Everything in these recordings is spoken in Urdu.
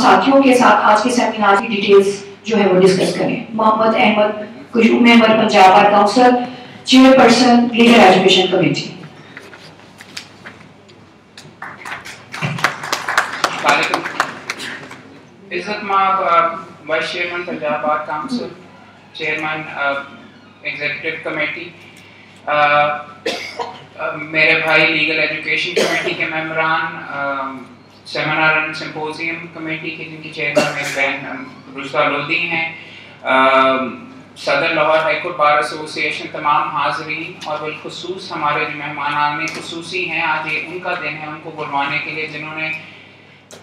ساتھیوں کے ساتھ آج کے سیمینار کی ڈیٹیلز جو ہے وہ ڈسکس کریں. Muhammad Ahmed Kashu, member Punjab bar council, chairperson legal education committee. عزت مآب vice chairman Punjab bar council, chairman executive committee, میرے بھائی لیگل ایجوکیشن کمیٹی کے ممبران، سیمینار اینڈ سمپوزیم کمیٹی کے جن کی چیئرمین میری بہن رشدہ لودھی ہیں، صدر لاہور ہائی کورٹ بار ایسوسی ایشن، تمام حاضرین اور بالخصوص ہمارے جو مہمانان خصوصی ہیں، آج یہ ان کا دن ہے ان کو بلوانے کے لیے جنہوں نے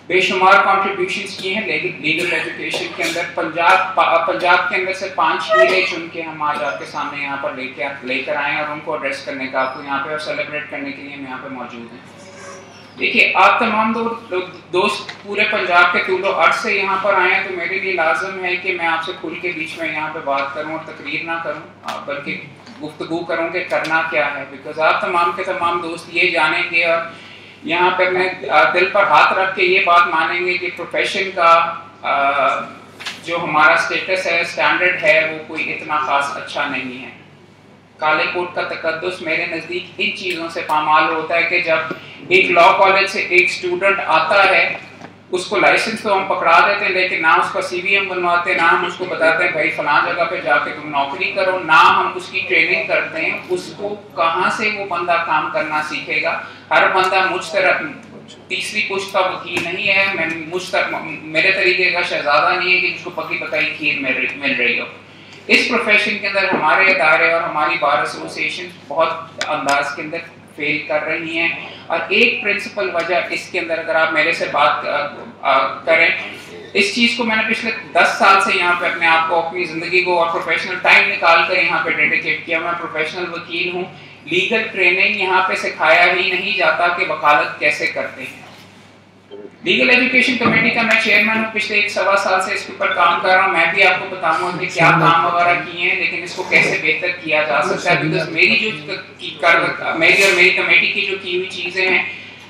بے شمار کنٹریبیوشنز کی ہیں لیگل ایجوکیشن کے اندر. پنجاب کے اندر سے 5 ہیرے چن کے ہم آج آپ کے سامنے یہاں پر لے کر آئے ہیں اور ان کو ایڈریس کرنے کا آپ کو یہاں پہ اور سیلیبریٹ کرنے کے لیے ہم یہاں پہ موجود ہیں. دیکھیے آپ تمام دوست پورے پنجاب کے طول و عرض سے یہاں پر آئے ہیں تو میرے لیے لازم ہے کہ میں آپ سے کھل کے بیچ میں یہاں پہ بات کروں اور تقریر نہ کروں بلکہ گفتگو کروں کہ کرنا کیا ہے. بیکاز آپ تمام کے تمام دوست یہ جانیں گے اور یہاں پہ اپنے دل پر ہاتھ رکھ کے یہ بات مانیں گے کہ پروفیشن کا جو ہمارا اسٹیٹس ہے، اسٹینڈرڈ ہے، وہ کوئی اتنا خاص اچھا نہیں ہے. کالے کوٹ کا تقدس میرے نزدیک ان چیزوں سے پامال ہوتا ہے کہ جب ایک لا کالج سے ایک اسٹوڈنٹ آتا ہے اس کو لائسنس تو ہم پکڑا دیتے ہیں لیکن نہ اس کا سی وی ایم بنواتے، نہ ہم اس کو بتاتے ہیں بھائی فلاں جگہ پہ جا کے تم نوکری کرو، نہ ہم اس کی ٹریننگ کرتے ہیں. اس کو کہاں سے وہ بندہ کام کرنا سیکھے گا؟ ہر بندہ مجھ طرح تیسری پشت کا وکیل نہیں ہے، میرے طریقے کا شہزادہ نہیں ہے کہ جس کو پکی پکائی کھیر مل رہی ہو. اس پروفیشن کے اندر ہمارے ادارے اور ہماری بار ایسوسی ایشن بہت انداز کے اندر فیل کر رہی ہیں اور ایک پرنسپل وجہ اس کے اندر اگر آپ میرے سے بات کریں، اس چیز کو میں نے پچھلے 10 سال سے یہاں پہ اپنے آپ کو، اپنی زندگی کو اور پروفیشنل ٹائم نکال کر یہاں پہ ڈیڈیکیٹ کیا. میں پروفیشنل وکیل ہوں. لیگل ٹریننگ یہاں پہ سکھایا ہی نہیں جاتا کہ وکالت کیسے کرتے ہیں. لیگل ایجوکیشن کمیٹی کا میں چیئرمین ہوں، پچھلے 1.25 سال سے اس کے اوپر کام کر رہا ہوں. میں بھی آپ کو بتاؤں گا کہ کیا کام وغیرہ کیے ہیں لیکن اس کو کیسے بہتر کیا جا سکتا ہے. بیکاز میری اور میری کمیٹی کی جو کی ہوئی چیزیں ہیں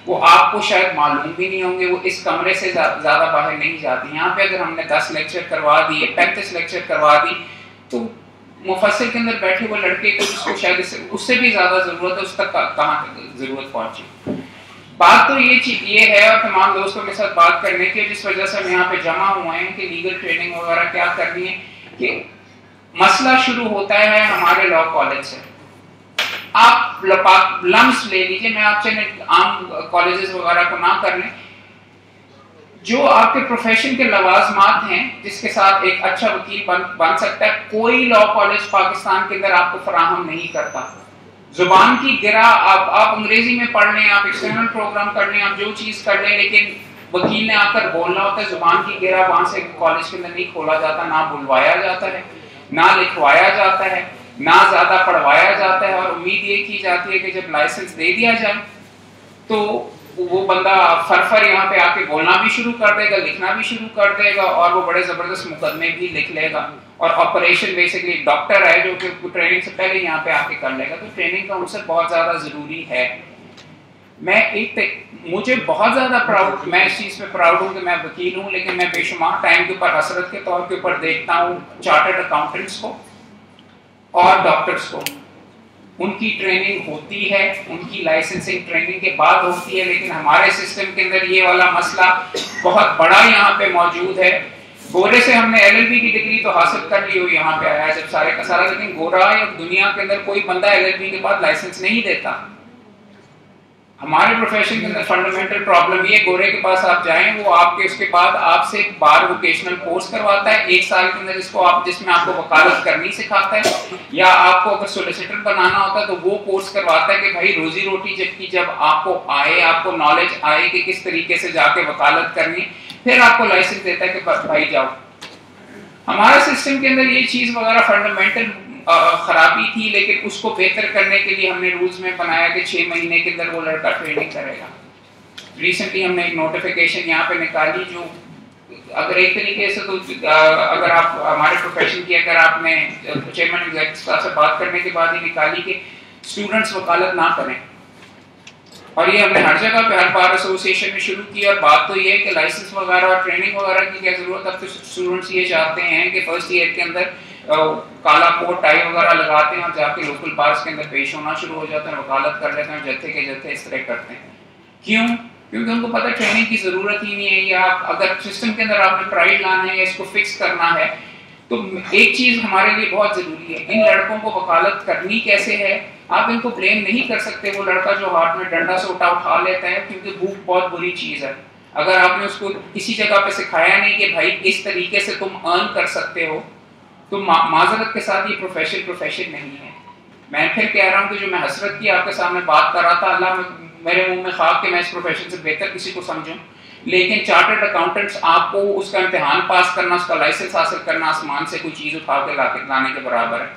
وہ آپ کو شاید معلوم بھی نہیں ہوں گے، وہ اس کمرے سے زیادہ باہر نہیں جاتی. یہاں پہ اگر ہم نے 10 لیکچر کروا دیے، 35 لیکچر کروا دی تو مفصل کے اندر بیٹھے وہ لڑکے کو جس کو شاید اس سے بھی زیادہ ضرورت ہے اس تک کہاں ضرورت پہنچی. بات تو یہ ہے اور تمام دوستوں کے ساتھ بات کرنے کی جس وجہ سے ہم یہاں پہ جمع ہوئے ہیں کہ لیگل ٹریننگ وغیرہ کیا کرنی ہے. کہ مسئلہ شروع ہوتا ہے ہمارے لا کالج سے. آپ لمس لے لیجئے، میں آپ سے عام کالجز وغیرہ کو نہ کر لیں، جو آپ کے پروفیشن کے لوازمات ہیں جس کے ساتھ ایک اچھا وکیل بن سکتا ہے، کوئی لا کالج پاکستان کے اندر آپ کو فراہم نہیں کرتا. زبان کی گرہ آپ انگریزی میں پڑھ لیں، آپ ایکسٹرنل پروگرام کر لیں، آپ جو چیز کر لیں، لیکن وکیل نے آ کر بولنا ہوتا ہے. زبان کی گرہ وہاں سے کالج کے اندر نہیں کھولا جاتا، نہ بلوایا جاتا ہے، نہ لکھوایا جاتا ہے، نہ زیادہ پڑھوایا جاتا ہے. اور امید یہ کی جاتی ہے کہ جب لائسنس دے دیا جائے تو وہ بندہ فرفر یہاں پہ آ کے بولنا بھی شروع کر دے گا، لکھنا بھی شروع کر دے گا اور وہ بڑے زبردست مقدمے بھی لکھ لے گا. اور آپریشن بیسکلی ڈاکٹر ہے جو کہ ٹریننگ سے پہلے یہاں پہ آ کے کر لے گا. تو ٹریننگ کا عنصر بہت زیادہ ضروری ہے. مجھے بہت زیادہ پراؤڈ، میں اس چیز پہ پراؤڈ ہوں کہ میں وکیل ہوں، لیکن میں بے شمار ٹائم کے اوپر حسرت کے طور کے اوپر دیکھتا ہوں چارٹرڈ اکاؤنٹنٹس کو اور ڈاکٹرس کو. ان کی ٹریننگ ہوتی ہے، ان کی لائسنسنگ ٹریننگ کے بعد ہوتی ہے، لیکن ہمارے سسٹم کے اندر یہ والا مسئلہ بہت بڑا یہاں پہ موجود ہے. گورے سے ہم نے LLB کی ڈگری تو حاصل کر لی ہوئی یہاں پہ آیا ہے جب سارے کا سارا، لیکن گورا یا دنیا کے اندر کوئی بندہ LLB کے بعد لائسنس نہیں دیتا. ہمارے پروفیشن کے اندر فنڈامنٹل پرابلم یہ، گورے کے پاس آپ جائیں وہ آپ کے اس کے بعد آپ سے ایک بار ووکیشنل کورس کرواتا ہے 1 سال کے اندر جس میں آپ کو وکالت کرنی سکھاتا ہے، یا آپ کو اگر سولیسیٹر بنانا ہوتا ہے تو وہ کورس کرواتا ہے کہ بھائی روزی روٹی جب آپ کو آئے، آپ کو نالج آئے کہ کس طریقے سے جا کے وکالت کرنی، پھر آپ کو لائسنس دیتا ہے کہ بھائی جاؤ. ہمارے سسٹم کے اندر یہ چیز وغیرہ فنڈامنٹل خرابی تھی، لیکن اس کو بہتر کرنے کے لیے ہم نے رولز میں بنایا کہ 6 مہینے کے اندر وہ لڑکا ٹریننگ کرے گا. ریسنٹلی ہم نے ایک نوٹیفیکیشن یہاں پہ نکالی جو اگر ایک طریقے سے تو اگر آپ ہمارے پروفیشن کی اگر آپ نے چیئرمین ایگزیکٹو سے بات کرنے کے بعد ہی نکالی کہ اسٹوڈنٹس وکالت نہ کریں اور یہ ہم نے ہر جگہ پہ ہر بار ایسوسیشن میں شروع کی. اور بات تو یہ ہے کہ لائسنس وغیرہ اور ٹریننگ وغیرہ کی کیا ضرورت. اب تو اسٹوڈنٹس یہ چاہتے ہیں کہ فرسٹ ایئر کے اندر کالا کوٹ ٹائی وغیرہ لگاتے ہیں اور جا کے لوکل بارس کے اندر پیش ہونا شروع ہو جاتے ہیں, وکالت کر لیتے ہیں, جتھے کے جتھے اس طرح کرتے ہیں. کیوں؟ کیونکہ ان کو پتہ ٹریننگ کی ضرورت ہی نہیں ہے. یا اگر سسٹم کے اندر آپ نے پرائڈ لانا ہے یا اس کو فکس کرنا ہے تو ایک چیز ہمارے لیے بہت ضروری ہے, ان لڑکوں کو وکالت کرنی کیسے ہے. آپ ان کو بلیم نہیں کر سکتے وہ لڑکا جو ہاتھ میں ڈنڈا سوٹا اٹھا لیتا ہے, کیونکہ بھوک بہت بری چیز ہے. اگر آپ نے اس کو کسی جگہ پہ سکھایا نہیں کہ بھائی اس طریقے سے تم ارن کر سکتے ہو, تو معذرت کے ساتھ یہ پروفیشن نہیں ہے. میں پھر کہہ رہا ہوں کہ جو میں حسرت کی آپ کے سامنے بات کر رہا تھا, اللہ میرے منہ میں خاک کہ میں اس پروفیشن سے بہتر کسی کو سمجھوں, لیکن چارٹرڈ اکاؤنٹنٹس آپ کو اس کا امتحان پاس کرنا, اس کا لائسنس حاصل کرنا آسمان سے کوئی چیز اٹھا کے لانے کے برابر ہے.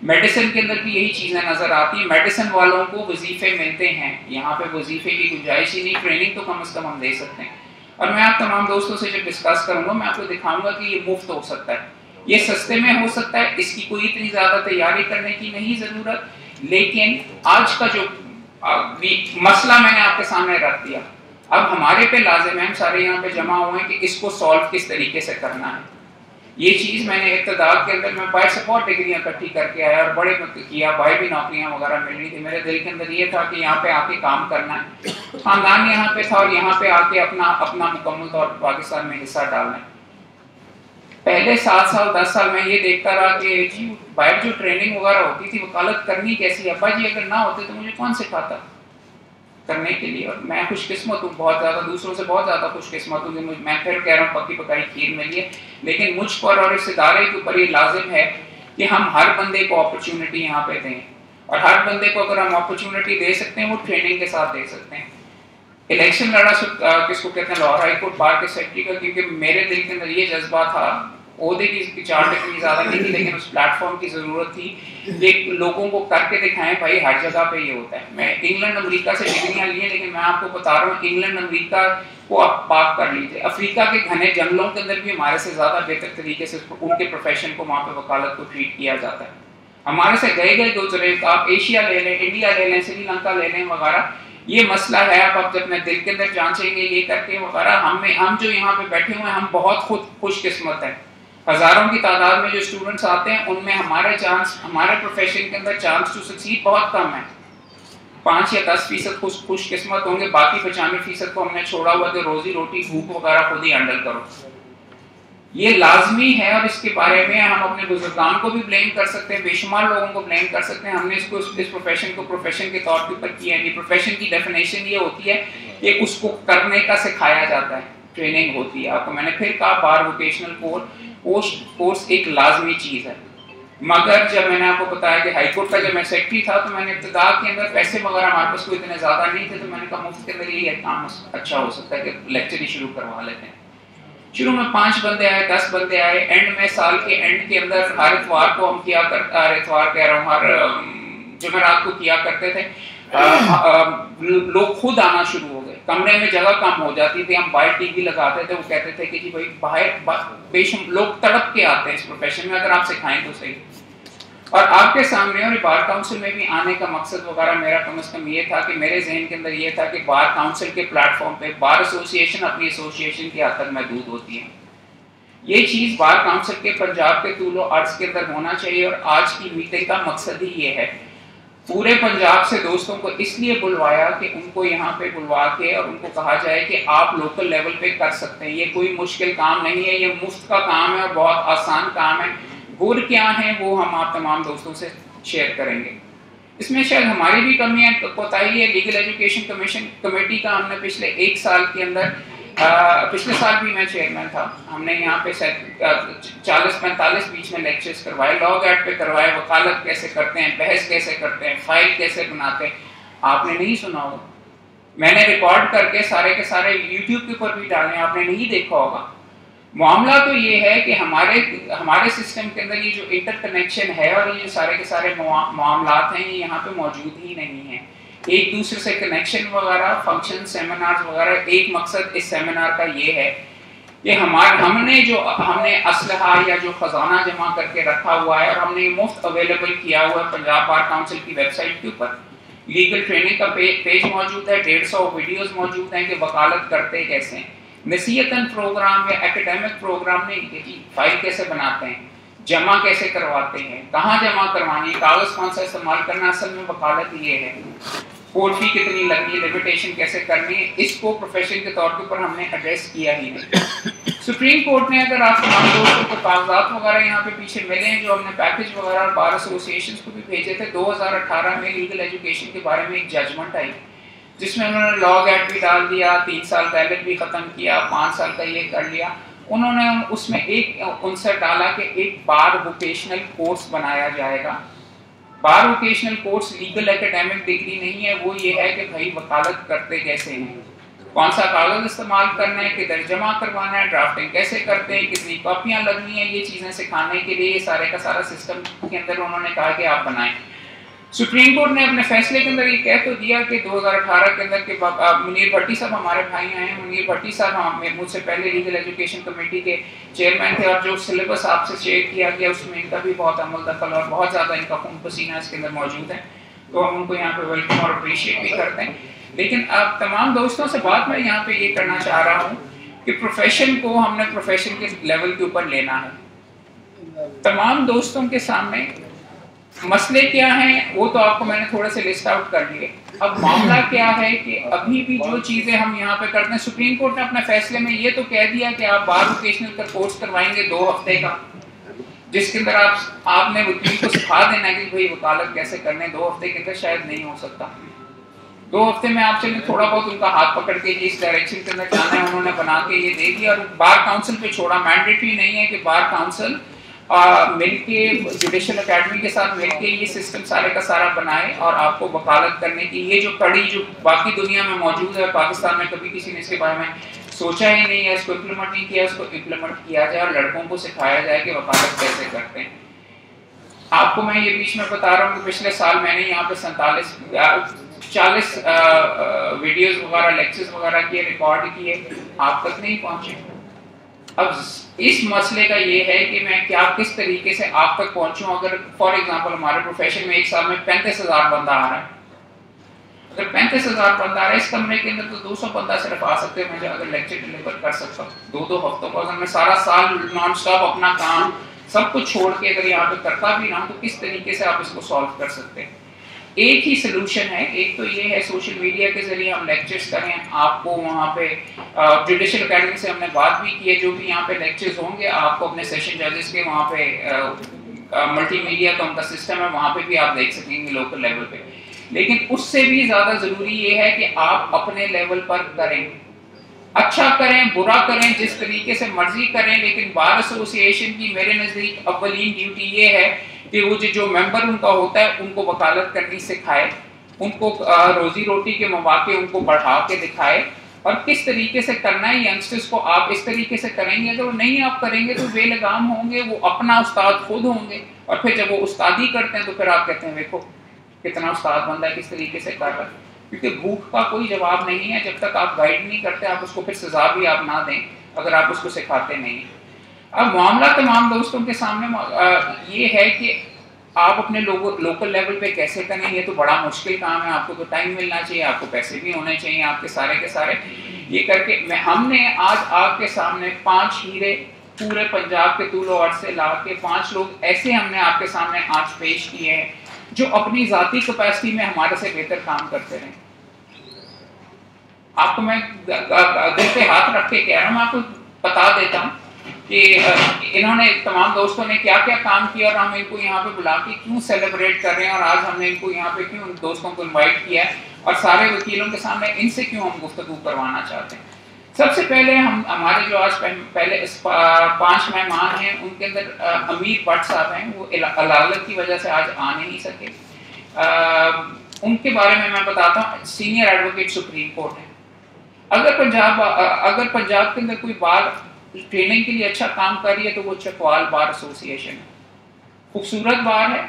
میڈیسن کے اندر بھی یہی چیزیں نظر آتی ہیں. میڈیسن والوں کو وظیفے ملتے ہیں, یہاں پہ وظیفے کی گنجائش ہی نہیں. ٹریننگ تو کم از کم ہم دے سکتے ہیں. اور میں آپ تمام دوستوں سے جب ڈسکس کروں گا میں آپ کو دکھاؤں گا کہ یہ مفت ہو سکتا ہے, یہ سستے میں ہو سکتا ہے, اس کی کوئی اتنی زیادہ تیاری کرنے کی نہیں ضرورت. لیکن آج کا جو مسئلہ میں نے آپ کے سامنے رکھ دیا, اب ہمارے پہ لازم ہے, ہم سارے یہاں پہ جمع ہوئے ہیں کہ اس کو سالو کس طریقے سے کرنا ہے. یہ چیز میں نے ابتدا کے اندر میں بائی سپورٹ ڈگریاں اکٹھی کر کے آیا اور بڑے کیا, بائی بھی نوکریاں وغیرہ مل رہی تھی. میرے دل کے اندر یہ تھا کہ یہاں پہ آ کے کام کرنا ہے, خاندان یہاں پہ تھا اور یہاں پہ آ کے اپنا مکمل طور پر پاکستان میں حصہ ڈالنا ہے. پہلے 7 سال 10 سال میں یہ دیکھتا رہا کہ جی باہر جو ٹریننگ وغیرہ ہوتی تھی وکالت کرنی کیسی, ابا جی اگر نہ ہوتے تو مجھے کون سکھاتا کرنے کے لیے. اور میں خوش قسمت ہوں, بہت زیادہ دوسروں سے بہت زیادہ خوش قسمت ہوں کہ میں پھر کہہ رہا ہوں پکی پکائی کھیر ملی ہے. لیکن مجھ پر اور اس ادارے کے اوپر یہ لازم ہے کہ ہم ہر بندے کو اپرچونٹی یہاں پہ دیں, اور ہر بندے کو اگر ہم اپرچونٹی دے سکتے ہیں وہ ٹریننگ کے ساتھ دے سکتے ہیں. الیکشن لڑا کس کو کہتے ہیں, لاہور ہائی کورٹ بار کے سیکرٹری کا, کیونکہ میرے دل کے اندر یہ جذبہ تھا. عہدے کی چارٹ اتنی زیادہ نہیں تھی, لیکن اس پلیٹ فارم کی ضرورت تھی کہ لوگوں کو کر کے دکھائیں بھائی ہر جگہ پہ یہ ہوتا ہے. میں انگلینڈ امریکہ سے ڈگریاں لی ہیں, لیکن میں آپ کو بتا رہا ہوں انگلینڈ امریکہ کو آپ پاک کر لیجیے. افریقہ کے گھنے جنگلوں کے اندر بھی ہمارے سے زیادہ بہتر طریقے سے ان کے پروفیشن کو وہاں پہ وکالت کو ٹریٹ کیا جاتا ہے. ہمارے سے گئے دو طرح, آپ ایشیا لے لیں, انڈیا لے لیں, سری لنکا لے لیں وغیرہ. یہ مسئلہ ہے, آپ جب اپنے دل کے اندر جانچیں گے یہ کر کے وغیرہ. ہم جو یہاں پہ بیٹھے ہوئے ہیں ہم بہت خوش قسمت ہیں. ہزاروں کی تعداد میں جو اسٹوڈنٹس آتے ہیں ان میں ہمارے پروفیشن کے اندر چانس ٹو سکسیڈ بہت کم ہے. 5 یا 10% خوش قسمت ہوں گے, باقی 95% کو ہم نے چھوڑا ہوا کہ روزی روٹی بھوک وغیرہ خود ہی ہینڈل کرو. یہ لازمی ہے, اور اس کے بارے میں ہم اپنے بزرگان کو بھی بلیم کر سکتے ہیں, بے شمار لوگوں کو بلیم کر سکتے ہیں. ہم نے اس پروفیشن کو پروفیشن کے طور کے اوپر کیا ہے. پروفیشن کی ڈیفینیشن یہ ہوتی ہے کہ اس کو کرنے کا سکھایا جاتا ہے, ٹریننگ ہوتی ہے. آپ کو میں نے پھر کہا بار ووکیشنل کورس ایک لازمی چیز ہے. مگر جب میں نے آپ کو بتایا کہ ہائی کورٹ کا جب میں سیکرٹری تھا تو میں نے ابتدا کے اندر پیسے وغیرہ ہمارے پاس کوئی اتنے زیادہ نہیں تھے, تو میں نے کہا مفت کے اندر یہ کام اچھا ہو سکتا ہے کہ لیکچر ہی شروع کروا لیتے ہیں. شروع میں 5 بندے آئے, 10 بندے آئے. اینڈ میں سال کے اینڈ کے اندر ہر اتوار کو ہم کیا کرتے, ہر اتوار کہہ رہا ہوں ہر جمعرات کو کیا کرتے تھے. لوگ خود آنا شروع ہو گئے, کمرے میں جگہ کم ہو جاتی تھی, ہم باہر ٹی وی لگاتے تھے. وہ کہتے تھے کہ جی بھائی باہر بے شمار لوگ تڑپ کے آتے ہیں اس پروفیشن میں, اگر آپ سکھائیں تو صحیح. اور آپ کے سامنے اور بار کاؤنسل میں بھی آنے کا مقصد وغیرہ میرا کم از کم یہ تھا کہ میرے ذہن کے اندر یہ تھا کہ بار کاؤنسل کے پلیٹ فارم پہ بار ایسوسیشن اپنی ایسوسیشن کی حد تک محدود ہوتی ہے. یہ چیز بار کاؤنسل کے پنجاب کے طول و عرض کے اندر ہونا چاہیے. اور آج کی میٹنگ کا مقصد ہی یہ ہے, پورے پنجاب سے دوستوں کو اس لیے بلوایا کہ ان کو یہاں پہ بلوا کے اور ان کو کہا جائے کہ آپ لوکل لیول پہ کر سکتے ہیں. یہ کوئی مشکل کام نہیں ہے, یہ مفت کا کام ہے اور بہت آسان کام ہے. گر کیا ہیں وہ ہم آپ تمام دوستوں سے شیئر کریں گے. اس میں شاید ہماری بھی کمیاں کوتاہی ہے. لیگل ایجوکیشن کمیشن کمیٹی کا ہم نے پچھلے 1 سال کے اندر, پچھلے سال بھی میں چیئرمین تھا, ہم نے یہاں پہ 40-45 بیچ میں لیکچرز کروائے, لاگ ایڈ پہ کروائے, وکالت کیسے کرتے ہیں, بحث کیسے کرتے ہیں, فائل کیسے بناتے ہیں. آپ نے نہیں سنا ہوگا, میں نے ریکارڈ کر کے سارے یوٹیوب کے اوپر بھی ڈالے, آپ نے نہیں دیکھا ہوگا. معاملہ تو یہ ہے کہ ہمارے سسٹم کے اندر یہ جو انٹر کنیکشن ہے اور یہ سارے کے سارے معاملات ہیں یہ یہاں پہ موجود ہی نہیں ہیں. ایک دوسرے سے کنیکشن وغیرہ, فنکشن, سیمینار وغیرہ. ایک مقصد اس سیمینار کا یہ ہے کہ ہم نے اسلحہ یا جو خزانہ جمع کر کے رکھا ہوا ہے اور ہم نے یہ مفت اویلیبل کیا ہوا ہے پنجاب بار کاؤنسل کی ویب سائٹ کے اوپر, لیگل ٹریننگ کا پیج موجود ہے، 150 ویڈیوز موجود ہیں کہ وکالت کرتے کیسے ہیں، نصیحتاً پروگرام یا ایکیڈیمک پروگرام نہیں کہ جی فائل کیسے بناتے ہیں، جمع کیسے کرواتے ہیں، کہاں جمع کروانی ہے، کاغذ کون سا استعمال کرنا، اصل میں وکالت یہ ہے، کورٹ فی کتنی لگنی ہے، لمیٹیشن کیسے کرنی ہے، اس کو پروفیشن کے طور کے اوپر ہم نے ایڈریس کیا ہی نہیں۔ سپریم کورٹ نے اگر آپ تمام دوستوں کو کاغذات وغیرہ یہاں پہ پیچھے ملے ہیں جو ہم نے پیکج وغیرہ بار ایسوسیشنز کو بھی بھیجے تھے، 2018 میں لیگل ایجوکیشن کے بارے میں ایک ججمنٹ آئی جس میں انہوں نے لاگ ایڈ بھی ڈال دیا، 3 سال کا ایلڈ بھی ختم کیا، 5 سال کا یہ کر لیا۔ انہوں نے اس میں ایک عنصر ڈالا کہ ایک بار ووکیشنل کورس بنایا جائے گا۔ Bar vocational course legal academic degree نہیں ہے، وہ یہ ہے کہ بھائی وکالت کرتے کیسے ہیں، کون سا کاغذ استعمال کرنا ہے، کدھر جمع کروانا ہے، ڈرافٹنگ کیسے کرتے ہیں، کتنی کاپیاں لگنی ہیں، یہ چیزیں سکھانے کے لیے یہ سارے کا سارا سسٹم کے اندر انہوں نے کہا کہ آپ بنائیں۔ سپریم کورٹ نے اپنے فیصلے کے اندر یہ کہہ تو دیا کہ 2018 کے اندر کہ منیر بھٹی صاحب ہمارے بھائی ہیں، منیر بھٹی صاحب مجھ سے پہلے لیگل ایجوکیشن کمیٹی کے چیئرمین تھے، اور جو سلیبس آپ سے شیئر کیا گیا اس میں ان کا بھی بہت عمل دخل اور بہت زیادہ ان کا خون پسینہ اس کے اندر موجود ہے، تو ہم ان کو یہاں پہ ویلکم اور اپریشیٹ بھی کرتے ہیں۔ لیکن اب تمام دوستوں سے بات میں یہاں پہ یہ کرنا چاہ رہا ہوں کہ پروفیشن کو ہم نے پروفیشن کے لیول کے اوپر لینا ہے۔ تمام دوستوں کے سامنے مسئلے کیا ہیں وہ تو آپ کو میں نے تھوڑے سے لسٹ آؤٹ کر لیے۔ اب معاملہ کیا ہے کہ ابھی بھی جو چیزیں ہم یہاں پہ کرتے ہیں، سپریم کورٹ نے اپنے فیصلے میں یہ تو کہہ دیا کہ آپ بار ووکیشنل کا کورس کروائیں گے 2 ہفتے کا، جس کے اندر آپ نے وکیل کو سکھا دینا ہے کہ بھائی وکالت کیسے کرنے، 2 ہفتے کے اندر شاید نہیں ہو سکتا۔ 2 ہفتے میں آپ چلیں تھوڑا بہت ان کا ہاتھ پکڑ کے اس ڈائریکشن کے اندر جانا ہے، انہوں نے بنا کے یہ دے دیا، اور بار کاؤنسل پہ چھوڑا۔ مینڈیٹری نہیں ہے کہ بار کاؤنسل مل کے جوڈیشل اکیڈمی کے ساتھ مل کے یہ سسٹم سارے کا سارا بنائے اور آپ کو وکالت کرنے کی یہ جو کڑی جو باقی دنیا میں موجود ہے، پاکستان میں کبھی کسی نے اس کے بارے میں سوچا ہی نہیں ہے، اس کو امپلیمنٹ نہیں کیا، اس کو امپلیمنٹ کیا جائے اور لڑکوں کو سکھایا جائے کہ وکالت کیسے کرتے ہیں۔ آپ کو میں یہ بیچ میں بتا رہا ہوں کہ پچھلے سال میں نے یہاں پہ 40 ویڈیوز وغیرہ لیکچرز وغیرہ کیے، ریکارڈ کیے، آپ تک نہیں پہنچے۔ اب اس مسئلے کا یہ ہے کہ میں کس طریقے سے آپ تک پہنچوں۔ اگر فار ایگزامپل ہمارے پروفیشن میں ایک سال میں 35,000 بندہ آ رہا ہے، اگر 35,000 بندہ آ رہا ہے اس کمرے کے اندر، تو 200 بندہ صرف آ سکتے ہیں میں اگر لیکچر ڈلیور کر سکتا ہوں 2 ہفتوں کو۔ اگر میں سارا سال نان اسٹاپ اپنا کام سب کچھ چھوڑ کے اگر یہاں پہ کرتا بھی نہ ہوں، تو کس طریقے سے آپ اس کو سالو کر سکتے ہیں؟ ایک ہی سلوشن ہے، ایک تو یہ ہے سوشل میڈیا کے ذریعے ہم لیکچرز کریں، آپ کو وہاں پہ جوڈیشل اکیڈمی سے ہم نے بات بھی کی ہے، جو بھی یہاں پہ لیکچرز ہوں گے آپ کو اپنے سیشن ججز کے وہاں پہ ملٹی میڈیا کا ان کا سسٹم ہے، وہاں پہ بھی آپ دیکھ سکیں گے لوکل لیول پہ۔ لیکن اس سے بھی زیادہ ضروری یہ ہے کہ آپ اپنے لیول پر کریں، اچھا کریں برا کریں جس طریقے سے مرضی کریں، لیکن بار ایسوسی ایشن کی میرے نزدیک اولین ڈیوٹی یہ ہے کہ وہ جو ممبر ان کا ہوتا ہے ان کو وکالت کرنی سکھائے، ان کو روزی روٹی کے مواقع ان کو بڑھا کے دکھائے، اور کس طریقے سے کرنا ہے ینگسٹرز کو آپ اس طریقے سے کریں گے۔ اگر نہیں آپ کریں گے تو بے لگام ہوں گے، وہ اپنا استاد خود ہوں گے، اور پھر جب وہ استادی کرتے ہیں تو پھر آپ کہتے ہیں دیکھو کتنا استاد بندہ ہے، کس طریقے سے کر رہا ہے۔ کیونکہ بھوک کا کوئی جواب نہیں ہے جب تک آپ گائیڈ نہیں کرتے، آپ اس کو پھر سزا بھی آپ نہ دیں اگر آپ اس کو سکھاتے نہیں۔ اب معاملہ تمام دوستوں کے سامنے یہ ہے کہ آپ اپنے لوکل لیول پہ کیسے کریں، یہ تو بڑا مشکل کام ہے، آپ کو تو ٹائم ملنا چاہیے، آپ کو پیسے بھی ہونے چاہیے آپ کے سارے یہ کر کے ہم نے آج آپ کے سامنے 5 ہیرے پورے پنجاب کے طول و عرض سے لا کے 5 لوگ ایسے ہم نے آپ کے سامنے آج پیش کیے ہیں جو اپنی ذاتی کیپیسٹی میں ہمارے سے بہتر کام کرتے رہے۔ آپ کو میں دل پہ ہاتھ رکھ کے کہہ رہا ہوں، میں آپ کو بتا دیتا ہوں کہ انہوں نے تمام دوستوں نے کیا کیا کام کیا، اور ہم ان کو یہاں پہ بلا کے کیوں سیلیبریٹ کر رہے ہیں، اور آج ہم نے ان کو یہاں پہ کیوں ان دوستوں کو انوائٹ کیا ہے، اور سارے وکیلوں کے سامنے ان سے کیوں ہم گفتگو کروانا چاہتے ہیں۔ سب سے پہلے ہمارے جو آج پہلے 5 مہمان ہیں ان کے اندر امیر بٹ صاحب ہیں، وہ علالت کی وجہ سے آج آ نہیں سکے۔ ان کے بارے میں بتاتا ہوں، سینئر ایڈوکیٹ سپریم کورٹ ہے۔ اگر پنجاب کے اندر کوئی بار ٹریننگ کے لیے اچھا کام کر رہی ہے تو وہ چکوال بار ایسوسی ایشن ہے، خوبصورت بار ہے،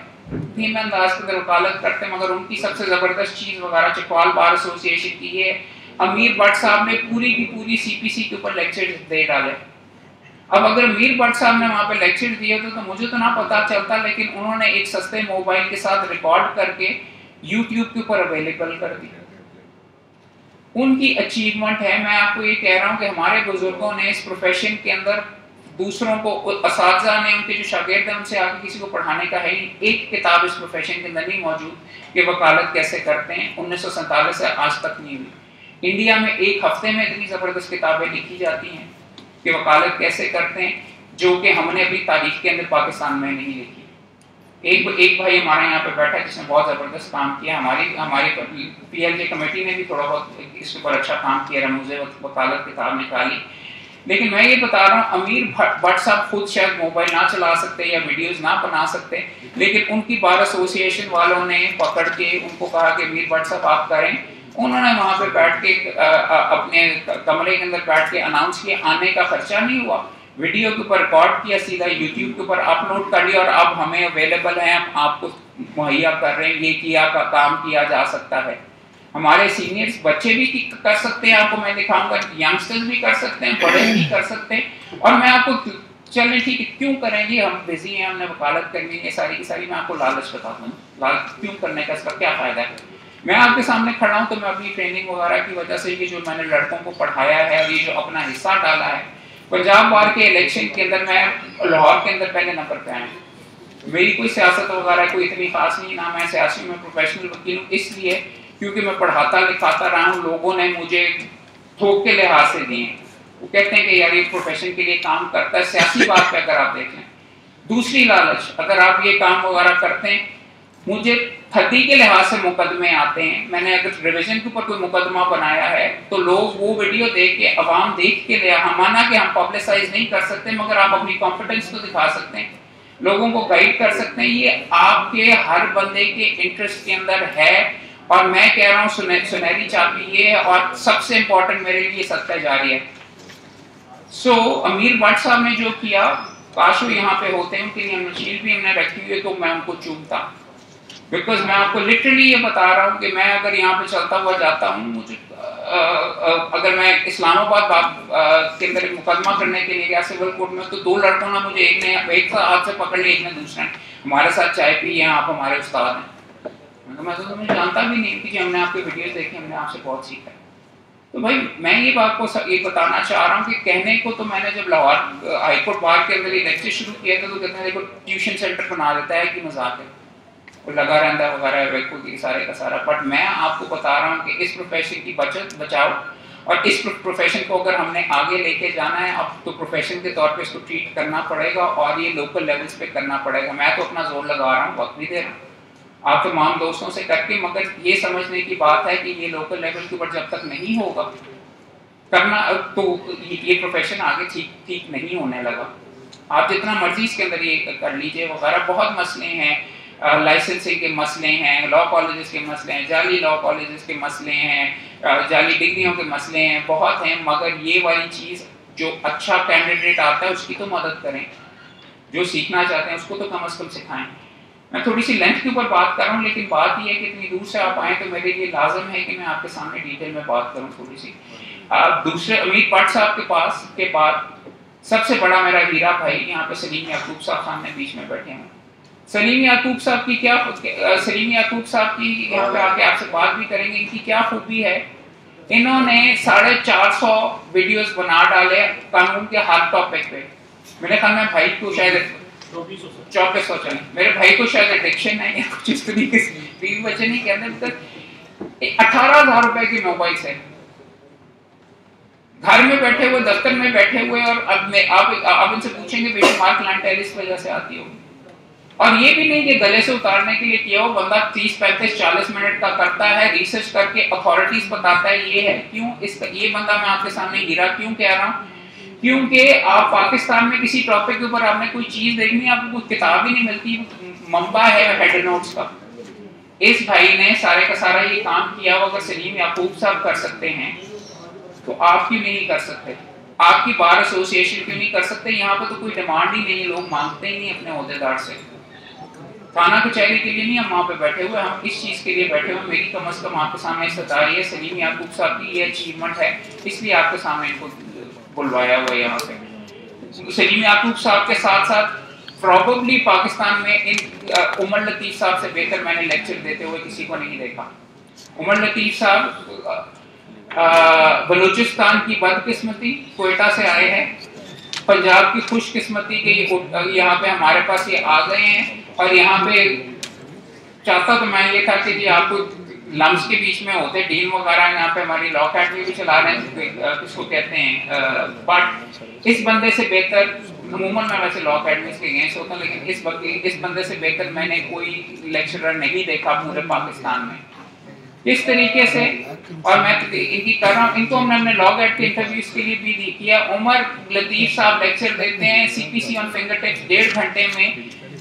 دھیمے انداز کے اندر وکالت کرتے ہیں، مگر ان کی سب سے زبردست چیز وغیرہ چکوال بار ایسوسی ایشن کی یہ امیر بٹ صاحب نے پوری کی پوری CPC کے اوپر لیکچر دے ڈالے۔ اب اگر امیر بٹ صاحب نے وہاں پہ لیکچر دیے تو مجھے تو نہ پتا چلتا، لیکن انہوں نے ایک سستے موبائل کے ساتھ ریکارڈ کر کے YouTube کے اوپر اویلیبل کر دی. ان کی اچیومنٹ ہے. میں آپ کو یہ کہہ رہا ہوں کہ ہمارے بزرگوں نے اس پروفیشن کے اندر دوسروں کو, اساتذہ نے, ان کے جو شاگرد ہیں ان سے آگے کسی کو پڑھانے کا ہے نہیں. ایک کتاب اس پروفیشن کے اندر نہیں موجود کہ وکالت کیسے کرتے ہیں. 1947 سے آج تک نہیں ہوئی. انڈیا میں ایک ہفتے میں اتنی زبردست کتابیں لکھی جاتی ہیں کہ وکالت کیسے کرتے ہیں, جو کہ ہم نے ابھی تاریخ کے اندر پاکستان میں نہیں لکھی. ایک بھائی ہمارے یہاں پہ بیٹھا جس نے بہت زبردست کام کیا. ہماری پی ایل جے کمیٹی نے بھی تھوڑا بہت اس کے اوپر اچھا کام کیا, رموز وکالت کتاب نکالی. لیکن میں یہ بتا رہا ہوں, امیر بٹ صاحب خود شاید موبائل نہ چلا سکتے یا ویڈیوز نہ بنا سکتے, لیکن ان کی بار ایسوسیشن والوں نے پکڑ کے ان کو کہا کہ امیر بٹ صاحب آپ کریں. انہوں نے وہاں پہ بیٹھ کے اپنے کمرے کے اندر بیٹھ کے اناؤنس کیا. آنے کا خرچہ نہیں ہوا, ویڈیو کے اوپر ریکارڈ کیا, سیدھا یوٹیوب کے اوپر اپلوڈ کر لیا, اور اب ہمیں اویلیبل ہیں, ہم آپ کو مہیا کر رہے ہیں, یہ کیا کام کیا جا سکتا ہے. ہمارے سینئرز بچے بھی کر سکتے ہیں, آپ کو میں دکھاؤں گا, ینگسٹرز بھی کر سکتے ہیں, بڑے بھی کر سکتے ہیں. اور میں آپ کو چلیں ٹھیک ہے کیوں کریں گے, ہم بزی ہیں, ہم نے وکالت کرنی ہے, ساری کی ساری میں آپ کو لالچ بتاتا ہوں, لالچ کیوں کرنے کا, اس کا کیا فائدہ ہے. میں آپ کے سامنے کھڑا ہوں تو میں اپنی ٹریننگ وغیرہ کی وجہ سے یہ جو میں نے لڑکوں کو پڑھایا ہے اور یہ جو اپنا حصہ ڈالا ہے, پنجاب بار کے الیکشن کے اندر میں لاہور کے اندر پہلے نمبر پہ آیا ہوں. میری کوئی سیاست وغیرہ کوئی اتنی خاص نہیں, نہ میں سیاسی میں پروفیشنل وکیل ہوں, اس لیے کیونکہ میں پڑھاتا لکھاتا رہا ہوں. لوگوں نے مجھے تھوک کے لحاظ سے دیے, وہ کہتے ہیں کہ یار یہ پروفیشن کے لیے کام کرتا ہے. سیاسی بات پہ اگر آپ دیکھیں, دوسری لالچ, اگر آپ یہ کام وغیرہ کرتے ہیں, مجھے تھدی کے لحاظ سے مقدمے آتے ہیں. میں نے اگر ریویژن کے اوپر کوئی مقدمہ بنایا ہے تو لوگ وہ ویڈیو دیکھ کے, عوام دیکھ کے لیا, ہم مانا کہ ہم پبلسائز نہیں کر سکتے مگر آپ اپنی کانفیڈنس تو دکھا سکتے ہیں, لوگوں کو گائیڈ کر سکتے ہیں. یہ آپ کے ہر بندے کے انٹرسٹ کے اندر ہے. اور میں کہہ رہا ہوں سنہری چابی یہ ہے, اور سب سے امپورٹنٹ میرے لیے صدقہ جاری ہے. امیر بٹ صاحب نے جو کیا, کاش وہ یہاں پہ ہوتے ہیں, ان کے لیے نشیل بھی ہم نے رکھی ہوئی ہے, تو میں ان کو چومتا. بیکاز میں آپ کو لٹرلی یہ بتا رہا ہوں کہ میں اگر یہاں پہ چلتا ہوا جاتا ہوں, مجھے اگر میں اسلام آباد کے اندر ایک مقدمہ کرنے کے لیے گیا سول کورٹ میں, تو 2 لڑکوں نے مجھے ایک ہاتھ سے پکڑ لیا, ایک نے دوسرے نے, ہمارے ساتھ چائے پی ہے, آپ ہمارے استاد ہیں. میں تو تمہیں جانتا بھی نہیں کہ ہم نے آپ کے ویڈیوز دیکھے, ہم نے آپ سے بہت سیکھا. تو بھائی میں یہ بات کو یہ بتانا چاہ رہا ہوں کہ کہنے کو تو میں نے جب لاہور ہائی کورٹ بار کے اندر یہ لیکچر شروع کیا تھا تو کہتے ہیں دیکھو ٹیوشن سینٹر بنا دیتا ہے کہ مذاق ہے, لگا رہتا ہے وغیرہ سارے کا سارا. بٹ میں آپ کو بتا رہا ہوں کہ اس پروفیشن کی بچت بچاؤ, اور اس پروفیشن کو اگر ہم نے آگے لے کے جانا ہے اب تو پروفیشن کے طور پہ اس کو ٹریٹ کرنا پڑے گا, اور یہ لوکل لیولز پہ کرنا پڑے گا. میں تو اپنا زور لگا رہا ہوں, وقت بھی دے رہا ہوں آپ تمام دوستوں سے کر کے, مگر یہ سمجھنے کی بات ہے کہ یہ لوکل لیول کے اوپر جب تک نہیں ہوگا کرنا تو یہ پروفیشن آگے ٹھیک نہیں ہونے لگا. آپ جتنا مرضی اس کے اندر یہ کر لیجئے وغیرہ, بہت مسئلے ہیں, لائسنسنگ کے مسئلے ہیں, لا کالجز کے مسئلے ہیں, جعلی لا کالجز کے مسئلے ہیں, جعلی ڈگریوں کے مسئلے ہیں, بہت ہیں. مگر یہ والی چیز جو اچھا کینڈیڈیٹ آتا ہے اس کی تو مدد کریں, جو سیکھنا چاہتے ہیں اس کو تو کم از کم سکھائیں. میں تھوڑی سی لینتھ کے اوپر بات کر رہا ہوں, لیکن بات یہ ہے کہ اتنی دور سے آپ آئیں تو میرے لیے لازم ہے کہ میں آپ کے سامنے ڈیٹیل میں بات کروں تھوڑی سی. دوسرے امیر بٹ صاحب کے پاس کے بعد سب سے بڑا میرا ہیرا بھائی یہاں پہ سلیم یعقوب صاحب سامنے بیچ میں بیٹھے ہیں. سلیم یعقوب صاحب کی یہاں پہ آ کے آپ سے بات بھی کریں گے. ان کی کیا خوبی ہے, انہوں نے 450 ویڈیوز بنا ڈالے قانون کے ہر ٹاپک پہ. میرے خیال میں بھائی کو شاید 2400 چلیں, میرے بھائی کو شاید ایڈکشن ہے یا کچھ اس طریقے سے, بیوی بچے نہیں کہتے. 18,000 روپے کی موبائل سے گھر میں بیٹھے ہوئے, دفتر میں بیٹھے ہوئے, اور اب آپ ان سے پوچھیں گے بے شمار کلائنٹیل اس وجہ سے آتی ہوگی. اور یہ بھی نہیں کہ گلے سے اتارنے کے لیے کیا ہو, بندہ 30 35 40 منٹ کا کرتا ہے, ریسرچ کر کے اتھارٹیز بتاتا ہے. یہ ہے کیوں یہ بندہ میں آپ کے سامنے ہیرا کیوں کہہ رہا ہوں, کیونکہ آپ پاکستان میں کسی ٹاپک کے اوپر آپ نے کوئی چیز دیکھنی, آپ کو کوئی کتاب ہی نہیں ملتی, منبع ہے ہیڈ نوٹس کا. اس بھائی نے سارے کا سارا یہ کام کیا. اگر سلیم یعقوب صاحب کر سکتے ہیں تو آپ کیوں نہیں کر سکتے, آپ کی بار ایسوسیشن کیوں نہیں کر سکتے. یہاں پہ تو کوئی ڈیمانڈ ہی نہیں ہے, لوگ مانگتے ہی نہیں اپنے عہدیدار سے. تھانہ کچہری کے لیے نہیں ہم وہاں پہ بیٹھے ہوئے, ہم اس چیز کے لیے بیٹھے ہوئے. میری کم از کم آپ کے سامنے استدعا ہے سلیم یعقوب صاحب کی یہ اچیومنٹ ہے, اس لیے آپ کے سامنے ان کو بلوایا ہوا ہے یہاں پہ. سلیم یعقوب صاحب کے ساتھ ساتھ probably پاکستان میں عمر لطیف صاحب سے بہتر میں نے لیکچر دیتے ہوئے کسی کو نہیں دیکھا. عمر لطیف صاحب بلوچستان کی بدقسمتی، کوئٹہ سے آئے ہیں، پنجاب کی خوش قسمتی کہ یہاں پہ ہمارے پاس یہ آ گئے ہیں، اور یہاں پہ چاہتا تو میں یہ تھا کہ جی آپ کو لمس کے بیچ میں ہوتے ڈین وغیرہ یہاں پہ ہماری لا اکیڈمی بھی چلا رہے ہیں، کس کو کہتے ہیں، بٹ اس بندے سے بہتر، عموماً میں ویسے لا اکیڈمیز کے اگینسٹ ہوتا ہوں، لیکن اس بندے سے بہتر میں نے کوئی لیکچرر نہیں دیکھا پورے پاکستان میں اس طریقے سے. اور میں ان کی کر رہا ہوں، ان کو ہم نے لاگ ایٹ کے انٹرویوز کے لیے بھی کیا. عمر لطیف صاحب لیکچر دیتے ہیں سی پی سی آن فنگر ٹپس، 1.5 گھنٹے میں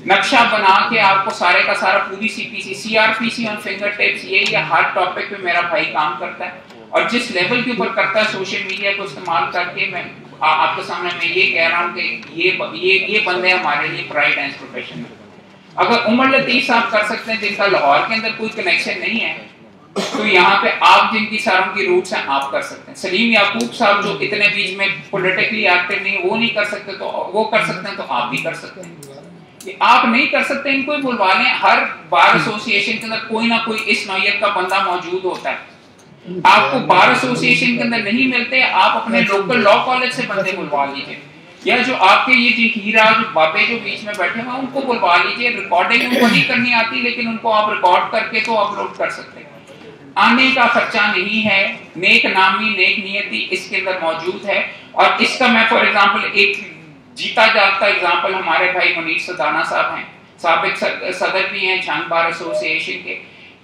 نقشہ بنا کے آپ کو سارے کا سارا پوری سی پی سی، سی آر پی سی آن فنگر ٹپس، یہ ہر ٹاپک پہ میرا بھائی کام کرتا ہے، اور جس لیول کے اوپر کرتا ہے سوشل میڈیا کو استعمال کر کے. میں آپ کے سامنے میں یہ کہہ رہا ہوں کہ یہ بندے ہمارے لیے پرائڈ اینڈ پروفیشن ہے. اگر عمر لطیف صاحب کر سکتے ہیں جن کا لاہور کے اندر کوئی کنیکشن نہیں ہے، تو یہاں پہ آپ جن کی ساروں کی روٹس ہیں آپ کر سکتے ہیں. سلیم یعقوب صاحب جو اتنے بیچ میں پولیٹیکلی ایکٹیو نہیں، وہ نہیں کر سکتے تو وہ کر سکتے ہیں، تو آپ بھی کر سکتے ہیں. آپ نہیں کر سکتے ان کو ہی بلوا لیں. ہر بار ایسوسی ایشن کے اندر کوئی نہ کوئی اس نوعیت کا بندہ موجود ہوتا ہے. آپ کو بار ایسوسی ایشن کے اندر نہیں ملتے، آپ اپنے لوکل لا کالج سے بندے بلوا لیجیے، یا جو آپ کے یہ جو ہیرا جو بابے جو بیچ میں بیٹھے ہیں ان کو بلوا لیجیے. ریکارڈنگ ان کو نہیں کرنی آتی، لیکن ان کو آپ ریکارڈ کر کے تو اپلوڈ کر سکتے ہیں. آنے کا خرچہ نہیں ہے، نیک نامی نیک نیتی اس کے اندر موجود ہے. اور اس کا میں فار ایگزامپل ایک جیتا جاگتا ایگزامپل ہمارے بھائی منیر سدانہ صاحب ہیں، سابق صدر بھی ہیں جھنگ بار ایسوسی ایشن کے.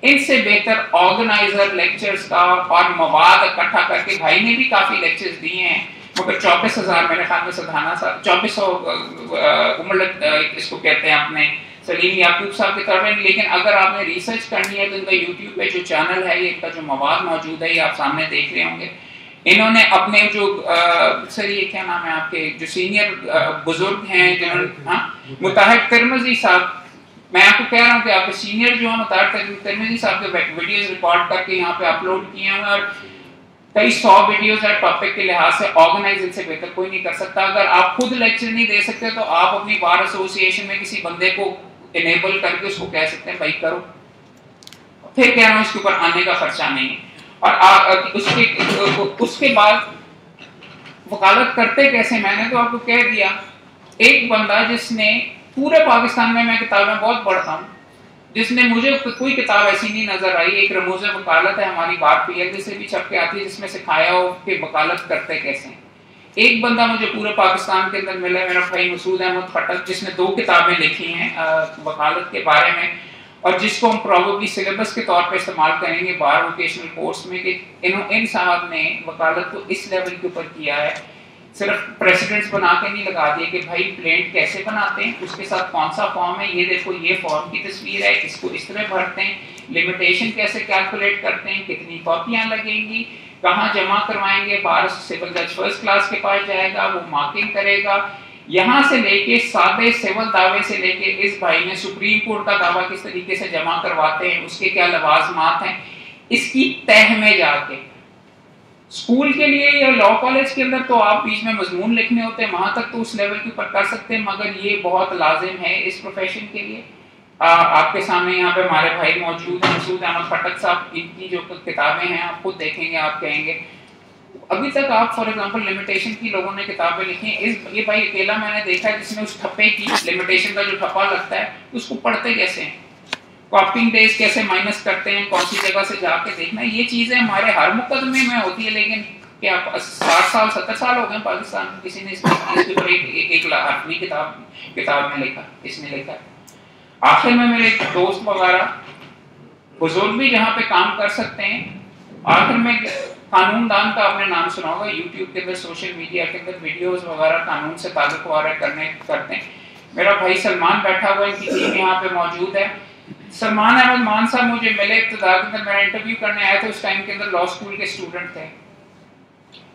ان سے بہتر آرگنائزر لیکچرز کا اور مواد اکٹھا کر کے بھائی نے بھی کافی لیکچرز دیے ہیں، مگر 24,000 میرے خیال میں سدھانا صاحب 2400 اس کو کہتے ہیں اپنے سلیم یعقوب صاحب کی طرف. لیکن اگر آپ نے ریسرچ کرنی ہے تو ان کا یوٹیوب پہ جو چینل ہے، یہ ان کا جو مواد موجود ہے یہ آپ سامنے دیکھ رہے ہوں گے. انہوں نے اپنے جو سر یہ کیا نام ہے آپ کے جو سینئر بزرگ ہیں جنہوں نے متحد ترمذی صاحب، میں آپ کو کہہ رہا ہوں کہ آپ کے سینئر جو ہیں متحد ترمذی صاحب کے ویڈیوز ریکارڈ کر کے یہاں پہ اپلوڈ کیے ہیں، اور کئی 100 ویڈیوز ہے ٹاپک کے لحاظ سے. آرگنائز ان سے بہتر کوئی نہیں کر سکتا. اگر آپ خود لیکچر نہیں دے سکتے تو آپ اپنی بار ایسوسی ایشن میں کسی بندے کو انیبل کر کے اس کو کہہ سکتے ہیں بھائی کرو. پھر کہہ رہا ہوں اس کے اوپر آنے کا خرچہ نہیں. اور اس کے بعد وکالت کرتے کیسے، میں نے تو آپ کو کہہ دیا. ایک بندہ جس نے پورے پاکستان میں کتابیں بہت پڑھتا ہوں، جس نے مجھے کوئی کتاب ایسی نہیں نظر آئی. ایک رموز وکالت ہے ہماری، بات پی ایل ڈی سے بھی چھپ کے آتی ہے، جس میں سکھایا ہو کہ وکالت کرتے کیسے ہیں. ایک بندہ مجھے پورے پاکستان کے اندر ملا ہے، میرا بھائی مسعود احمد خٹک، جس نے 2 کتابیں لکھی ہیں وکالت کے بارے میں، اور جس کو ہم پروبیبلی سلیبس کے طور پہ استعمال کریں گے بار ووکیشنل کورس میں. کہ ان صاحب نے وکالت کو اس لیول کے اوپر کیا ہے، صرف پریسیڈنٹس بنا کے نہیں لگا دیے کہ بھائی پلینٹ کیسے بناتے ہیں، اس کے ساتھ کون سا فارم ہے، یہ دیکھو یہ فارم کی تصویر ہے، اس کو اس طرح بھرتے ہیں، لمیٹیشن کیسے کیلکولیٹ کرتے ہیں، کتنی کاپیاں لگیں گی، کہاں جمع کروائیں گے. بار سول جج فرسٹ کلاس کے پاس جائے گا، وہ مارکنگ کرے گا. یہاں سے لے کے سادے سول دعوے سے لے کے اس بھائی نے سپریم کورٹ کا دعویٰ کس طریقے سے جمع کرواتے ہیں، اس کے کیا لوازمات ہیں، اس کی تہ میں جا کے. اسکول کے لیے یا لا کالج کے اندر تو آپ بیچ میں مضمون لکھنے ہوتے ہیں، وہاں تک تو اس لیول کے اوپر کر سکتے ہیں، مگر یہ بہت لازم ہے اس پروفیشن کے لیے. آپ کے سامنے یہاں پہ ہمارے بھائی موجود ہیں، مسعود احمد خٹک صاحب، ان کی جو کتابیں ہیں آپ خود دیکھیں گے، آپ کہیں گے ابھی تک آپ فار ایگزامپل لمیٹیشن کی لوگوں نے کتابیں لکھی ہیں. یہ بھائی اکیلا میں نے دیکھا ہے جس نے اس ٹھپے کی لمیٹیشن کا جو ٹھپا لگتا ہے اس کو پڑھتے کیسے ہیں، کاپنگ ڈیز کیسے مائنس کرتے ہیں، کون سی جگہ سے جا کے دیکھنا. یہ چیزیں ہمارے ہر مقدمے میں ہوتی ہے، لیکن کیا 60 سال 70 سال ہو گئے پاکستان میں کسی نے اس کے اوپر ایک لاکھویں کتاب میں لکھا، اس نے لکھا. آخر میں میرے دوست وغیرہ بزرگ بھی جہاں پہ کام کر سکتے ہیں، آخر میں قانون دان کا آپ نے نام سنا ہوگا، یوٹیوب کے اندر سوشل میڈیا کے اندر ویڈیوز وغیرہ قانون سے تعلق وغیرہ کرتے ہیں. میرا بھائی سلمان بیٹھا ہوا ہے، ان کی ٹیم یہاں پہ موجود ہے. سلمان احمد مان صاحب مجھے ملے ابتدا کے اندر، میں انٹرویو کرنے آیا تھا، اس ٹائم کے اندر لا اسکول کے اسٹوڈنٹ تھے.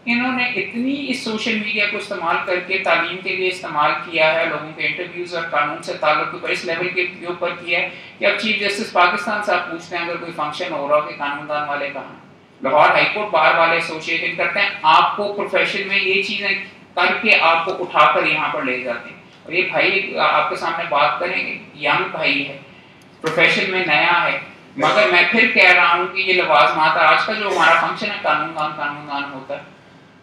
انہوں نے اتنی اس سوشل میڈیا کو استعمال کر کے تعلیم کے لیے استعمال کیا ہے، لوگوں کے انٹرویوز اور قانون سے تعلق کے اوپر اس لیول کے اوپر کیا ہے کہ اب چیف جسٹس پاکستان صاحب پوچھتے ہیں اگر کوئی فنکشن ہو رہا ہو کہ قانون دان والے کہاں. لاہور ہائی کورٹ بار والے ایسوسیشن کرتے ہیں، آپ کو پروفیشن میں یہ چیزیں کر کے آپ کو اٹھا کر یہاں پر لے جاتے ہیں. اور یہ بھائی آپ کے سامنے بات کریں گے، ینگ بھائی ہے، پروفیشن میں نیا ہے، مگر میں پھر کہہ رہا ہوں کہ یہ لوازمات آج کا جو ہمارا فنکشن ہے قانون دان ہوتا ہے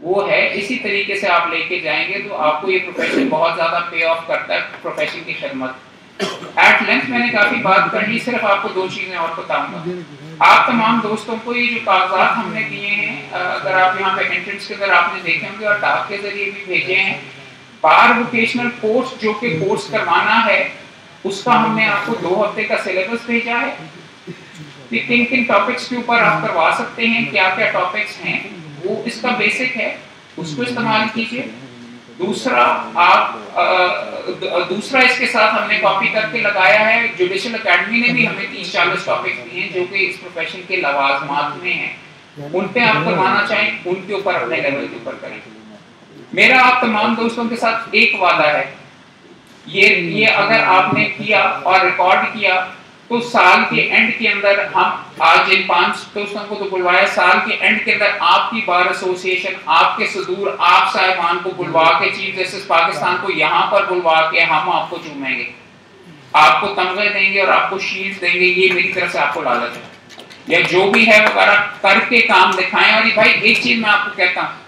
وہ ہے، اسی طریقے سے آپ لے کے جائیں گے تو آپ کو یہ پروفیشن بہت زیادہ پے آف کرتا ہے، پروفیشن کی خدمت۔ ایٹ لینتھ میں نے کافی بات کر لی، صرف آپ کو 2 چیزیں اور بتاؤں گا۔ آپ تمام دوستوں کو یہ جو کاغذات ہم نے دیے ہیں، اگر آپ یہاں پہ انٹرنس کے اندر آپ نے دیکھے ہوں گے اور ڈاک کے ذریعے بھی بھیجے ہیں، بار ووکیشنل کورس جو کہ کورس کروانا ہے اس کا ہم نے آپ کو 2 ہفتے کا سلیبس بھیجا ہے کہ کن کن ٹاپکس کے اوپر آپ کروا سکتے ہیں، کیا کیا ٹاپکس ہیں، وہ اس کا بیسک ہے، اس کو استعمال کیجئے۔ دوسرا اس کے ساتھ ہم نے کاپی کر کے لگایا ہے، جوڈیشل اکیڈمی نے بھی ہمیں 30-40 ٹاپکس دیے ہیں جو کہ اس پروفیشن کے لوازمات میں ہیں، ان پہ آپ کروانا چاہیں ان کے اوپر اپنے لیول کے اوپر کریں۔ میرا آپ تمام دوستوں کے ساتھ ایک وعدہ ہے، یہ اگر آپ نے کیا اور ریکارڈ کیا تو سال کے اینڈ کے اندر ہم آج ان 5 دوستوں کو تو بلوایا، سال کے اینڈ کے اندر آپ کی بار ایسوسی ایشن، آپ کے صدور، آپ صاحبان کو بلوا کے، چیف جسٹس پاکستان کو یہاں پر بلوا کے ہم آپ کو چومیں گے، آپ کو تمغے دیں گے اور آپ کو شیلڈ دیں گے، یہ میری طرف سے آپ کو لالچ ہے، یا جو بھی ہے وغیرہ کر کے کام دکھائیں۔ اور بھائی ایک چیز میں آپ کو کہتا ہوں،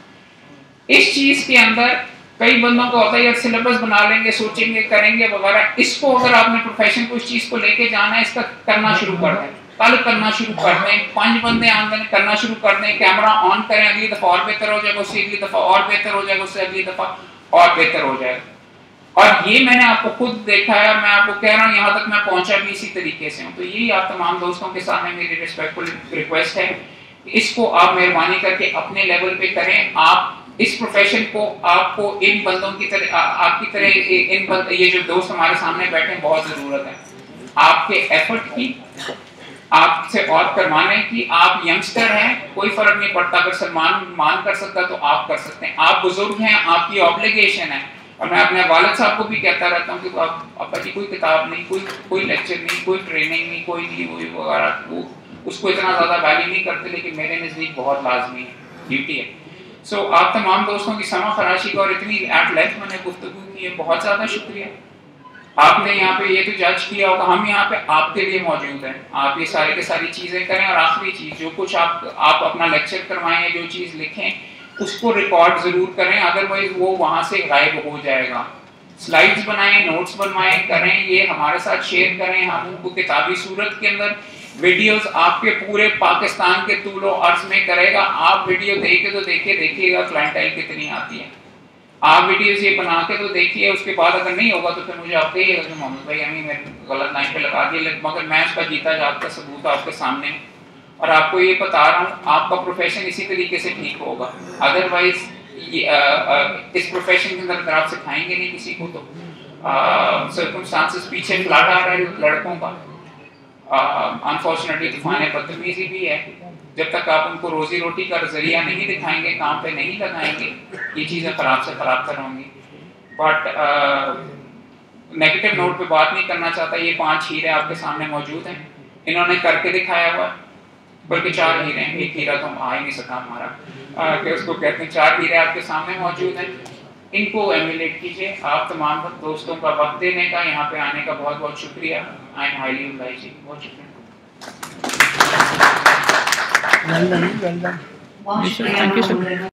اس چیز کے اندر کئی بندوں کو ہوتا ہے یار سلیبس بنا لیں گے، سوچیں گے، کریں گے وغیرہ، اس کو اگر آپ نے پروفیشن کو اس چیز کو لے کے جانا ہے، اس کا کرنا شروع کر دیں، کل کرنا شروع کر دیں، 5 بندے آن کرنا شروع کر دیں، کیمرہ آن کریں، اگلی دفعہ اور بہتر ہو جائے گا، اس سے اگلی دفعہ اور بہتر ہو جائے گا، اس سے اگلی دفعہ اور بہتر ہو جائے گا۔ اور یہ میں نے آپ کو خود دیکھا ہے اور میں آپ کو کہہ رہا ہوں یہاں تک میں پہنچا بھی اسی طریقے سے ہوں۔ تو یہی آپ تمام دوستوں کے سامنے میری ریسپیکٹفل ریکویسٹ ہے، اس کو آپ مہربانی کر کے اپنے لیول پہ کریں۔ آپ اس پروفیشن کو، آپ کو ان بندوں کی طرح، آپ کی طرح یہ جو دوست ہمارے سامنے بیٹھے ہیں بہت ضرورت ہے آپ کے ایفرٹ کی، آپ سے اور کروانے کی۔ آپ ینگسٹر ہیں، کوئی فرق نہیں پڑتا، اگر سلمان مان کر سکتا تو آپ کر سکتے ہیں، آپ بزرگ ہیں، آپ کی آبلیگیشن ہے۔ اور میں اپنے والد صاحب کو بھی کہتا رہتا ہوں کہ ابا جی کوئی کتاب نہیں، کوئی لیکچر نہیں، کوئی ٹریننگ نہیں، کوئی نہیں، وہی وغیرہ، وہ اس کو اتنا زیادہ ویلیو نہیں کرتے، لیکن میرے نزدیک بہت لازمی ہے، ڈیوٹی ہے۔ سو آپ تمام دوستوں کی سمع خراشی کا اور اتنی ایٹ لینتھ میں نے گفتگو کی ہے، بہت زیادہ شکریہ۔ آپ نے یہاں پہ یہ تو جج کیا ہوگا، ہم یہاں پہ آپ کے لیے موجود ہیں، آپ یہ سارے کے ساری چیزیں کریں۔ اور آخری چیز، جو کچھ آپ اپنا لیکچر کروائیں، جو چیز لکھیں اس کو ریکارڈ ضرور کریں، ادروائز وہ وہاں سے غائب ہو جائے گا۔ سلائیڈز بنائیں، نوٹس بنوائیں، کریں، یہ ہمارے ساتھ شیئر کریں، ہم ان کو کتابی صورت کے اندر ویڈیوز آپ کے پورے پاکستان کے طول و عرض میں کرے گا۔ آپ ویڈیو دیکھے تو دیکھیے گا کلائنٹائل کتنی آتی ہے، آپ ویڈیوز یہ بنا کے تو دیکھیے، اس کے بعد اگر نہیں ہوگا تو پھر مجھے آپ کہیے گا کہ محمد بھائی ہمیں میں غلط لائن پہ لگا دیا، مگر میں اس کا جیتا جاگتا ثبوت آپ کے سامنے ہوں اور آپ کو یہ بتا رہا ہوں آپ کا پروفیشن اسی طریقے سے ٹھیک ہوگا۔ ادروائز اس پروفیشن کے اندر اگر آپ سکھائیں گے نہیں کسی کو تو سرکمسٹانسز پیچھے فلڈ آ رہا ہے لڑکوں کا، انفارچونیٹلی طوفان بدتمیزی بھی ہے، جب تک آپ ان کو روزی روٹی کا ذریعہ نہیں دکھائیں گے، کام پہ نہیں لگائیں گے، یہ چیزیں خراب سے خراب تر ہوں گی۔ بٹ نیگیٹو نوٹ پہ بات نہیں کرنا چاہتا، یہ 5 ہیرے آپ کے سامنے موجود ہیں، انہوں نے کر کے دکھایا ہوا، بلکہ 4 ہیرے ہیں، ایک ہیرا تو آ ہی نہیں سکا ہمارا، کہ اس کو کہتے ہیں 4 ہیرے آپ کے سامنے موجود ہیں، ان کو ایمولیٹ کیجئے۔ آپ تمام دوستوں کا وقت دینے کا، یہاں پہ آنے کا بہت بہت شکریہ۔ آئی ایم ہائیلی obliged، بہت شکریہ۔ بہت شکریہ۔